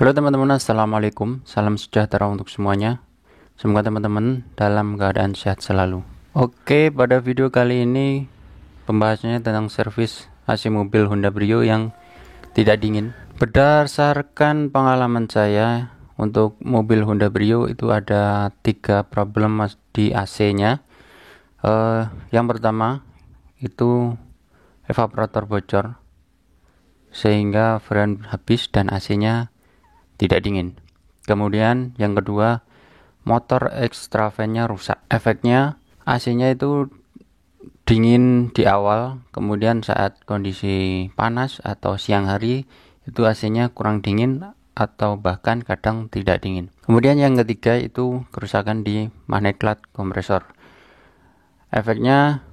Halo teman-teman, assalamualaikum. Salam sejahtera untuk semuanya. Semoga teman-teman dalam keadaan sehat selalu. Oke, pada video kali ini pembahasannya tentang servis AC mobil Honda Brio yang tidak dingin. Berdasarkan pengalaman saya untuk mobil Honda Brio itu ada 3 problem di AC-nya. Yang pertama itu evaporator bocor sehingga freon habis dan AC-nya tidak dingin. Kemudian yang kedua, motor extra fan-nya rusak. Efeknya AC-nya itu dingin di awal, kemudian saat kondisi panas atau siang hari itu AC-nya kurang dingin atau bahkan kadang tidak dingin. Kemudian yang ketiga itu kerusakan di magnet clutch kompresor. Efeknya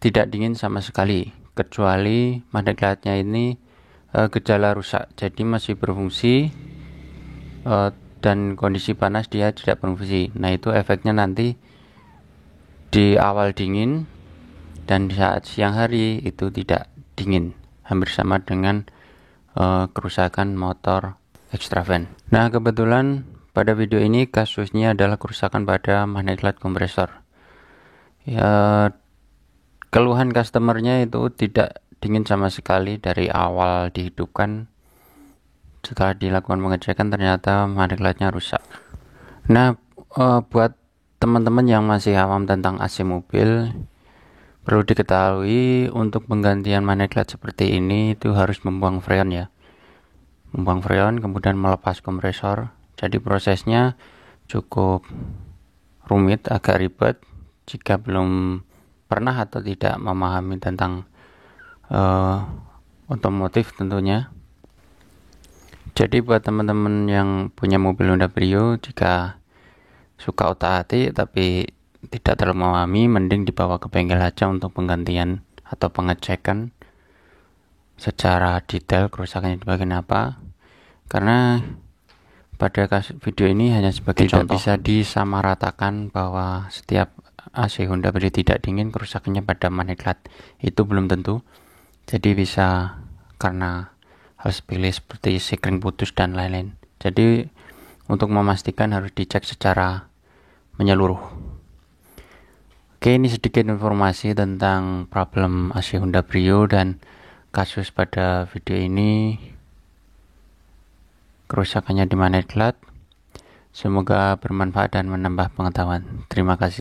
tidak dingin sama sekali, kecuali magnet clutch-nya ini gejala rusak, jadi masih berfungsi dan kondisi panas dia tidak berfungsi. Nah, itu efeknya nanti di awal dingin dan di saat siang hari itu tidak dingin, hampir sama dengan kerusakan motor extra fan. Nah, kebetulan pada video ini kasusnya adalah kerusakan pada magnet clutch kompresor. Keluhan customernya itu tidak dingin sama sekali dari awal dihidupkan. Setelah dilakukan pengecekan ternyata magnet clutch-nya rusak. Nah, buat teman-teman yang masih awam tentang AC mobil, perlu diketahui untuk penggantian magnet clutch seperti ini itu harus membuang freon ya. Membuang freon kemudian melepas kompresor. Jadi prosesnya cukup rumit, agak ribet jika belum pernah atau tidak memahami tentang otomotif tentunya. Jadi buat teman-teman yang punya mobil Honda Brio, jika suka otak-atik tapi tidak terlalu memahami, mending dibawa ke bengkel aja untuk penggantian atau pengecekan secara detail kerusakannya di bagian apa. Karena pada video ini hanya sebagai contoh, bisa disamaratakan bahwa setiap AC Honda Brio tidak dingin kerusakannya pada magnet clutch. Itu belum tentu. Jadi bisa karena hal sepele seperti sekring putus dan lain-lain. Jadi untuk memastikan harus dicek secara menyeluruh. Oke, ini sedikit informasi tentang problem AC Honda Brio dan kasus pada video ini, kerusakannya di magnet clutch. Semoga bermanfaat dan menambah pengetahuan. Terima kasih.